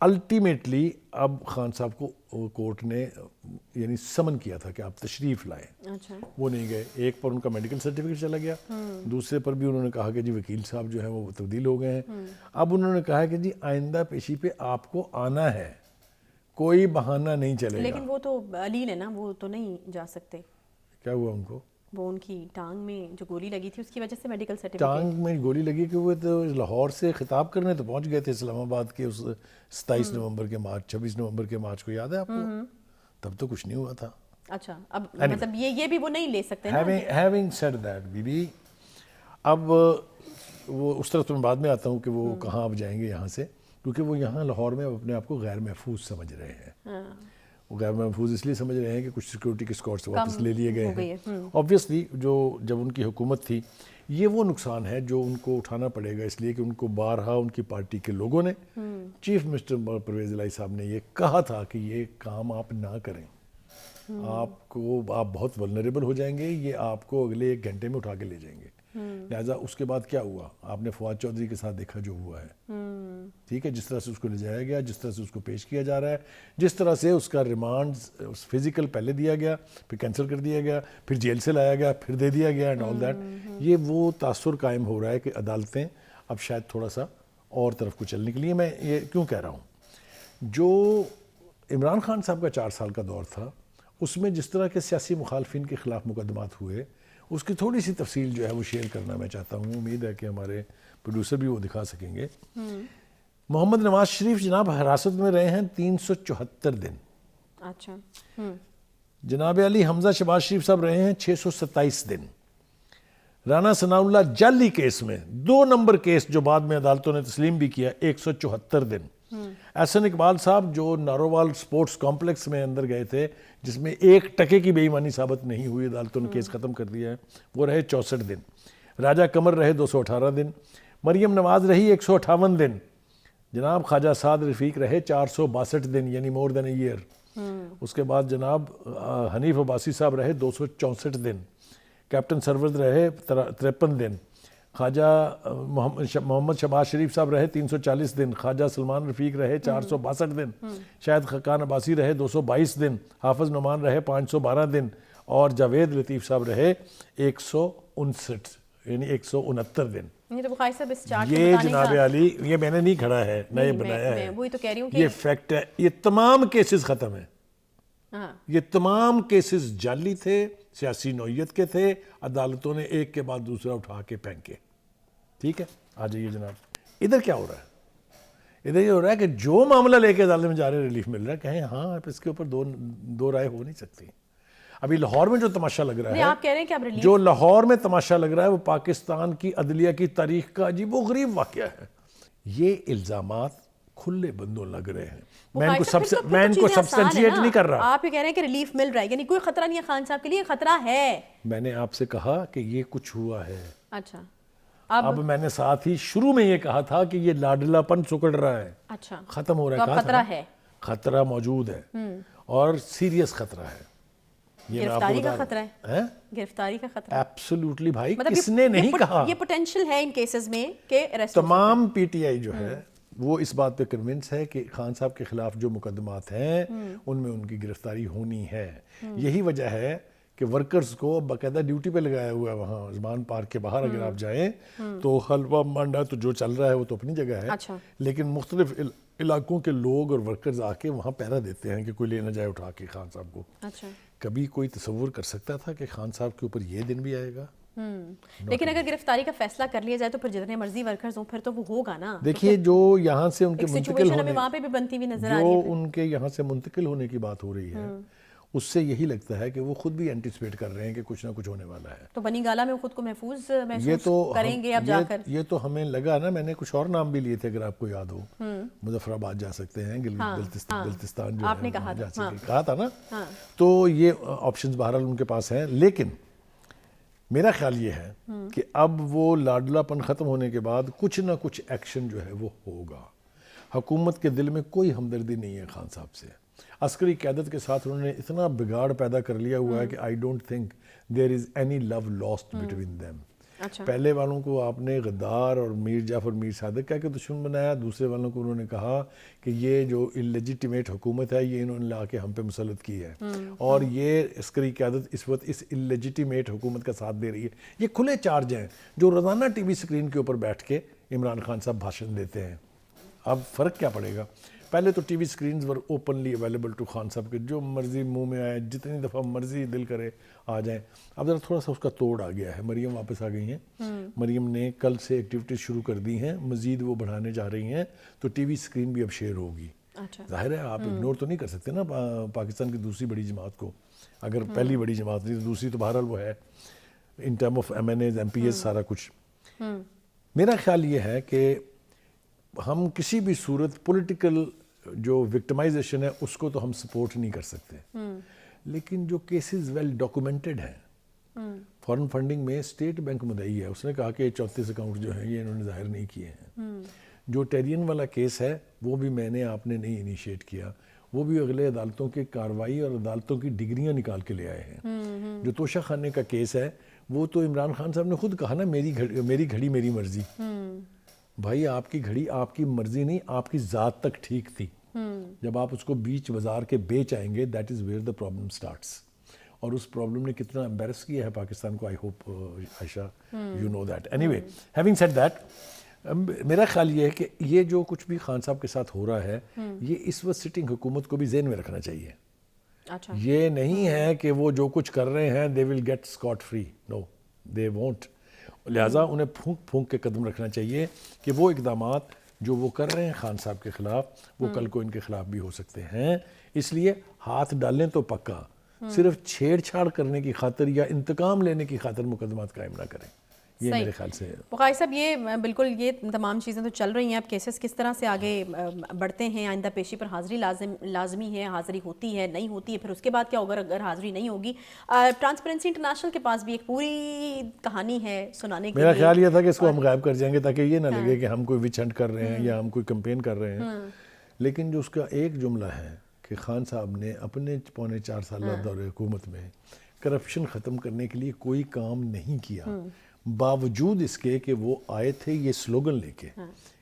الٹیمیٹلی اب خان صاحب کو کورٹ نے یعنی سمن کیا تھا کہ آپ تشریف لائیں. وہ نہیں گئے. ایک پر ان کا میڈیکل سرٹیفکیٹ چلا گیا، دوسرے پر بھی انہوں نے کہا کہ جی وکیل صاحب جو ہیں وہ تبدیل ہو گئے ہیں. اب انہوں نے کہا کہ جی آئندہ پیشی پہ آپ کو آنا ہے، کوئی بہانہ نہیں چلے گا. لیکن وہ تو علیل ہے نا، وہ تو نہیں جا سکتے. کیا ہوا ان کو؟ وہ ان کی ٹانگ میں جو گولی لگی تھی اس کی وجہ سے میڈیکل سرٹیفکیٹ. ٹانگ میں گولی لگی کہ وہ تو لاہور سے خطاب کرنے تو پہنچ گئے تھے اسلام آباد کے اس 27 نومبر کے مارچ 26 نومبر کے مارچ کو، یاد ہے آپ کو؟ تب تو کچھ نہیں ہوا تھا. اچھا اب مطلب یہ بھی وہ نہیں لے سکتے نا. ہیونگ سیڈ دیٹ بی بی، اب وہ اس طرح تو میں بعد میں آتا ہوں کہ وہ کہاں اب جائیں گے یہاں سے، کیونکہ وہ یہاں لاہور میں اپنے آپ کو غیر محفوظ سمجھ رہے ہیں. وہ غیر محفوظ اس لیے سمجھ رہے ہیں کہ کچھ سیکورٹی کے اسکواڈ سے واپس لے لیے گئے ہیں. آبویسلی جب ان کی حکومت تھی یہ وہ نقصان ہے جو ان کو اٹھانا پڑے گا، اس لیے کہ ان کو بارہا ان کی پارٹی کے لوگوں نے، چیف منسٹر پرویز الہی صاحب نے یہ کہا تھا کہ یہ کام آپ نہ کریں، آپ بہت ولنریبل ہو جائیں گے، یہ آپ کو اگلے 1 گھنٹے میں اٹھا کے لے جائیں گے. لہٰذا اس کے بعد کیا ہوا؟ آپ نے فواد چودھری کے ساتھ دیکھا جو ہوا ہے. ٹھیک ہے، جس طرح سے اس کو لے جایا گیا، جس طرح سے اس کو پیش کیا جا رہا ہے، جس طرح سے اس کا ریمانڈ فزیکل پہلے دیا گیا، پھر کینسل کر دیا گیا، پھر جیل سے لایا گیا، پھر دے دیا گیا اینڈ آل دیٹ. یہ وہ تاثر قائم ہو رہا ہے کہ عدالتیں اب شاید تھوڑا سا اور طرف کو چلنے کے لیے. میں یہ کیوں کہہ رہا ہوں؟ جو عمران خان صاحب کا 4 سال کا دور تھا اس میں جس طرح کے سیاسی مخالفین کے خلاف مقدمات ہوئے، اس کی تھوڑی سی تفصیل جو ہے وہ شیئر کرنا میں چاہتا ہوں. امید ہے کہ ہمارے پروڈیوسر بھی وہ دکھا سکیں گے. محمد نواز شریف جناب حراست میں رہے ہیں 374 دن. اچھا. جناب علی حمزہ شہباز شریف صاحب رہے ہیں 627 دن. رانا ثناء اللہ جعلی کیس میں 2 نمبر کیس جو بعد میں عدالتوں نے تسلیم بھی کیا 174 دن. احسن اقبال صاحب جو نارووال سپورٹس کمپلیکس میں اندر گئے تھے جس میں 1 ٹکے کی بے ایمانی ثابت نہیں ہوئی, عدالتوں نے کیس ختم کر دیا ہے, وہ رہے 64 دن. راجہ قمر رہے 218 دن. مریم نواز رہی 158 دن. جناب خواجہ سعد رفیق رہے 462 دن, یعنی مور دین اے ایئر. اس کے بعد جناب حنیف عباسی صاحب رہے 264 دن. کیپٹن سرورد رہے 53 دن. خواجہ محمد شہباز شریف صاحب رہے 340 دن. خواجہ سلمان رفیق رہے 462 دن. شاہد خاقان عباسی رہے 222 دن. حافظ نعمان رہے 512 دن. اور جاوید لطیف صاحب رہے 159 یعنی 169 دن. یہ تو بخاری صاحب اس چارٹ یہ جناب علی, یہ میں نے نہیں کھڑا ہے نہ یہ بنایا ہے, وہی تو کہہ رہی ہوں یہ فیکٹ ہے. یہ تمام کیسز ختم ہیں. یہ تمام کیسز جعلی تھے, سیاسی نوعیت کے تھے, عدالتوں نے ایک کے بعد دوسرا اٹھا کے پھینکے. ٹھیک ہے, آ جائیے جناب. ادھر کیا ہو رہا ہے؟ ادھر یہ ہو رہا ہے کہ جو معاملہ لے کے عدالت میں جا رہے ہیں ریلیف مل رہا ہے, کہیں ہاں اس کے اوپر دو رائے ہو نہیں سکتی. ابھی لاہور میں جو تماشا لگ رہا ہے, آپ کہہ رہے ہیں کہ اب ریلیف جو لاہور میں تماشا لگ رہا ہے وہ پاکستان کی عدلیہ کی تاریخ کا عجیب و غریب واقعہ ہے. یہ الزامات کھلے بندوں لگ رہے ہیں. میں ان کو سبسٹینشیٹ نہیں کر رہا. آپ یہ کہہ رہے ہیں کہ ریلیف مل رہا ہے, یعنی کوئی خطرہ نہیں ہے خان صاحب کے لیے, خطرہ ہے. میں نے آپ سے کہا کہ یہ کچھ ہوا ہے. اچھا, اب میں نے ساتھ ہی شروع میں یہ کہا تھا کہ یہ لاڈلا پن سکڑ رہا ہے, اچھا ختم ہو رہا ہے. خطرہ ہے, خطرہ موجود ہے اور سیریس خطرہ ہے. گرفتاری کا خطرہ ہے, گرفتاری کا خطرہ. ایبسلیوٹلی بھائی, کس نے نہیں کہا. یہ پوٹینشل ہے ان کیسز میں کہ تمام پی ٹی آئی جو ہے وہ اس بات پہ کنونس ہے کہ خان صاحب کے خلاف جو مقدمات ہیں ان میں ان کی گرفتاری ہونی ہے. یہی وجہ ہے کہ ورکرز کو باقاعدہ ڈیوٹی پہ لگایا ہوا ہے وہاں عثمان پارک کے باہر. اگر آپ جائیں تو حلوہ مانڈا تو جو چل رہا ہے وہ تو اپنی جگہ ہے, لیکن مختلف علاقوں کے لوگ اور ورکرز آ کے وہاں پہرا دیتے ہیں کہ کوئی لے نہ جائے اٹھا کے خان صاحب کو. کبھی کوئی تصور کر سکتا تھا کہ خان صاحب کے اوپر یہ دن بھی آئے گا؟ لیکن اگر گرفتاری کا فیصلہ کر لیا جائے تو پھر جتنے مرضی ورکرز ہوں پھر تو وہ ہوگا نا. دیکھیے جو یہاں سے ان کے منتقل ہونے, وہاں پہ بھی بنتی ہوئی نظر آ رہی ہے, جو ان کے یہاں سے منتقل ہونے کی بات ہو رہی ہے, اس سے یہی لگتا ہے کہ وہ خود بھی اینٹیسپیٹ کر رہے ہیں کہ کچھ نہ کچھ ہونے والا ہے. تو بنی گالا میں خود کو محفوظ محسوس کریں گے اب جا کر. یہ تو ہمیں لگا نا, میں نے کچھ اور نام بھی لیے تھے اگر آپ کو یاد ہو. مظفر آباد جا سکتے ہیں, بلتستان جو آپ نے کہا تھا نا, تو یہ آپشنز بہرحال ان کے پاس ہیں. لیکن میرا خیال یہ ہے کہ اب وہ لاڈلا پن ختم ہونے کے بعد کچھ نہ کچھ ایکشن جو ہے وہ ہوگا. حکومت کے دل میں کوئی ہمدردی نہیں ہے خان صاحب سے. عسکری قیادت کے ساتھ انہوں نے اتنا بگاڑ پیدا کر لیا ہوا ہے کہ I don't think there is any love lost between them. پہلے والوں کو آپ نے غدار اور میر جعفر میر صادق کہہ کے دشمن بنایا, دوسرے والوں کو انہوں نے کہا کہ یہ جو اللیجیٹیمیٹ حکومت ہے یہ انہوں نے لا کے ہم پہ مسلط کی ہے, اور یہ عسکری قیادت اس وقت اس اللیجیٹیمیٹ حکومت کا ساتھ دے رہی ہے. یہ کھلے چارج ہیں جو روزانہ ٹی وی سکرین کے اوپر بیٹھ کے عمران خان صاحب بھاشن دیتے ہیں. اب فرق کیا پڑے گا؟ پہلے تو TV screens were openly available to Khan صاحب کے, جو مرضی منہ میں آئے, جتنی دفعہ مرضی دل کرے آ جائیں. اب ذرا تھوڑا سا اس کا توڑ آ گیا ہے. مریم واپس آ گئی ہیں, مریم نے کل سے ایکٹیویٹیز شروع کر دی ہیں, مزید وہ بڑھانے جا رہی ہیں, تو ٹی وی سکرین بھی اب شیئر ہوگی. ظاہر ہے آپ اگنور تو نہیں کر سکتے نا پاکستان کی دوسری بڑی جماعت کو. اگر پہلی بڑی جماعت نہیں تو دوسری تو بہرحال وہ ہے in term of MNAs, MPAs, سارا کچھ. میرا خیال یہ ہے کہ ہم کسی بھی صورت پولیٹیکل جو وکٹمائزیشن ہے اس کو تو ہم سپورٹ نہیں کر سکتے, لیکن جو کیسز ویل ڈاکومنٹڈ ہیں, فارن فنڈنگ میں اسٹیٹ بینک مدعی ہے, اس نے کہا کہ 34 اکاؤنٹ جو ہیں یہ انہوں نے ظاہر نہیں کیے ہیں. جو ٹیرین والا کیس ہے وہ بھی میں نے آپ نے نہیں انیشیٹ کیا, وہ بھی اگلے عدالتوں کی کارروائی اور عدالتوں کی ڈگریاں نکال کے لے آئے ہیں. جو توشہ خانے کا کیس ہے وہ تو عمران خان صاحب نے خود کہا نا, میری گھڑی میری مرضی. بھائی آپ کی گھڑی آپ کی مرضی نہیں, آپ کی ذات تک ٹھیک تھی. جب آپ اس کو بیچ بازار کے بیچ آئیں گے, that is where the problem starts. اور اس پرابلم نے کتنا امبیرس کیا ہے پاکستان کو, I hope Ayesha you know that. Anyway, having said that, میرا خیال یہ ہے کہ یہ جو کچھ بھی خان صاحب کے ساتھ ہو رہا ہے یہ اس وقت سٹنگ حکومت کو بھی ذہن میں رکھنا چاہیے. یہ نہیں ہے کہ وہ جو کچھ کر رہے ہیں they will get scot free, no they won't. لہٰذا انہیں پھونک پھونک کے قدم رکھنا چاہیے کہ وہ اقدامات جو وہ کر رہے ہیں خان صاحب کے خلاف وہ کل کو ان کے خلاف بھی ہو سکتے ہیں. اس لیے ہاتھ ڈالیں تو پکا, صرف چھیڑ چھاڑ کرنے کی خاطر یا انتقام لینے کی خاطر مقدمات قائم نہ کریں. یہ میرے خیال سے بخاری صاحب یہ بالکل یہ تمام چیزیں تو چل رہی ہیں. اب کیسز کس طرح سے آگے بڑھتے ہیں؟ آئندہ پیشی پر حاضری لازمی ہے, حاضری ہوتی ہے نہیں ہوتی ہے, پھر اس کے بعد کیا ہوگا اگر حاضری نہیں ہوگی؟ ٹرانسپیرنسی انٹرنیشنل کے پاس بھی ایک پوری کہانی ہے سنانے کے لیے. میرا خیال یہ تھا کہ اس کو ہم غائب کر جائیں گے تاکہ یہ نہ لگے کہ ہم کوئی وچ ہنٹ کر رہے ہیں یا ہم کوئی کمپین کر رہے ہیں. لیکن جو اس کا ایک جملہ ہے کہ خان صاحب نے اپنے 3.25 سالہ دور حکومت میں کرپشن ختم کرنے کے لیے کوئی کام نہیں کیا, باوجود اس کے کہ وہ آئے تھے یہ سلوگن لے کے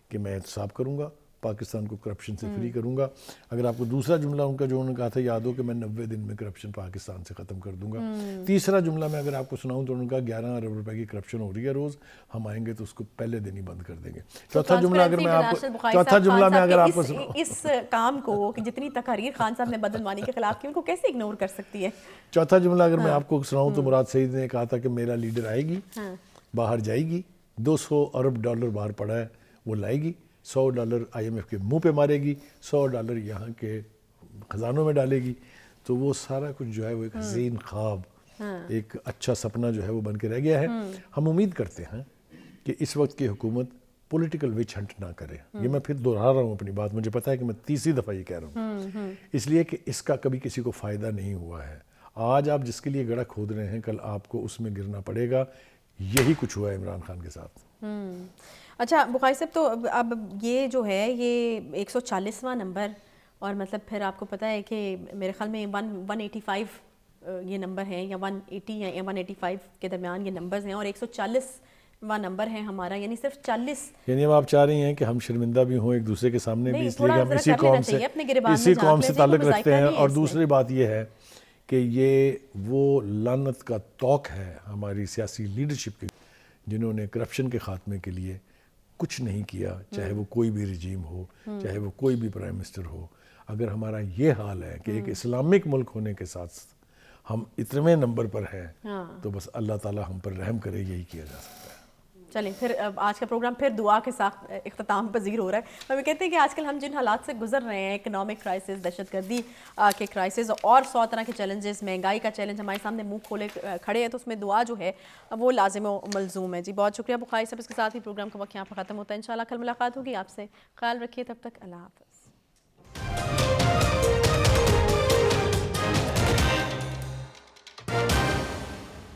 کہ میں احتساب کروں گا, پاکستان کو کرپشن سے فری کروں گا. اگر آپ کو دوسرا جملہ ان کا جو انہوں نے کہا تھا یاد ہو کہ میں 90 دن میں کرپشن پاکستان سے ختم کر دوں گا. تیسرا جملہ میں اگر آپ کو سناؤں تو انہوں نے کہا 11 ارب روپے کی کرپشن ہو رہی ہے روز, ہم آئیں گے تو اس کو پہلے دن ہی بند کر دیں گے. چوتھا جملہ اگر میں آپ کو اس کام کو کہ جتنی تقاریر خان صاحب نے بدعنوانی کے خلاف کی ان کو کیسے اگنور کر سکتی ہے؟ چوتھا جملہ اگر میں آپ کو سناؤں تو مراد سعید نے کہا تھا کہ میرا لیڈر آئے گی, باہر جائے گی, 200 ارب ڈالر باہر پڑا ہے وہ لائے گی, $100 IMF کے منہ پہ مارے گی, $100 یہاں کے خزانوں میں ڈالے گی. تو وہ سارا کچھ جو ہے وہ ایک حسین خواب, ایک اچھا سپنا جو ہے وہ بن کے رہ گیا ہے. ہم امید کرتے ہیں کہ اس وقت کی حکومت پولیٹیکل وچ ہنٹ نہ کرے. یہ میں پھر دہرا رہا ہوں اپنی بات, مجھے پتا ہے کہ میں تیسری دفعہ یہ کہہ رہا ہوں, اس لیے کہ اس کا کبھی کسی کو فائدہ نہیں ہوا ہے. آج آپ جس کے لیے گڑھا کھود رہے ہیں کل آپ کو اس میں گرنا پڑے گا. یہی کچھ ہوا ہے عمران خان کے ساتھ. اچھا بخاری صاحب, تو اب یہ جو ہے یہ 140واں نمبر, اور مطلب پھر آپ کو پتہ ہے کہ میرے خیال میں 185 یہ نمبر ہیں یا 180 یا 185 کے درمیان یہ نمبرز ہیں, اور 140واں نمبر ہے ہمارا, یعنی صرف 40. یعنی اب آپ چاہ رہی ہیں کہ ہم شرمندہ بھی ہوں ایک دوسرے کے سامنے بھی, اس لیے کہ ہم اسی قوم سے تعلق رکھتے ہیں. اور دوسری بات یہ ہے کہ یہ وہ لعنت کا توق ہے ہماری سیاسی لیڈرشپ کی جنہوں نے کرپشن کے خاتمے کے لیے کچھ نہیں کیا, چاہے وہ کوئی بھی رجیم ہو, چاہے وہ کوئی بھی پرائم منسٹر ہو. اگر ہمارا یہ حال ہے کہ ایک اسلامک ملک ہونے کے ساتھ ہم اتنے نمبر پر ہیں تو بس اللہ تعالی ہم پر رحم کرے, یہی کیا جا سکتا ہے. چلیں پھر آج کا پروگرام پھر دعا کے ساتھ اختتام پذیر ہو رہا ہے. ہمیں کہتے ہیں کہ آج کل ہم جن حالات سے گزر رہے ہیں, اکنامک کرائسس, دہشت گردی کے کرائسس اور 100 طرح کے چیلنجز, مہنگائی کا چیلنج ہمارے سامنے منہ کھولے کھڑے ہیں, تو اس میں دعا جو ہے وہ لازم و ملزوم ہے. جی بہت شکریہ بخاری صاحب. اس کے ساتھ ہی پروگرام کا وقت یہاں پر ختم ہوتا ہے. انشاءاللہ کل ملاقات ہوگی آپ سے. خیال رکھیے, تب تک اللہ حافظ.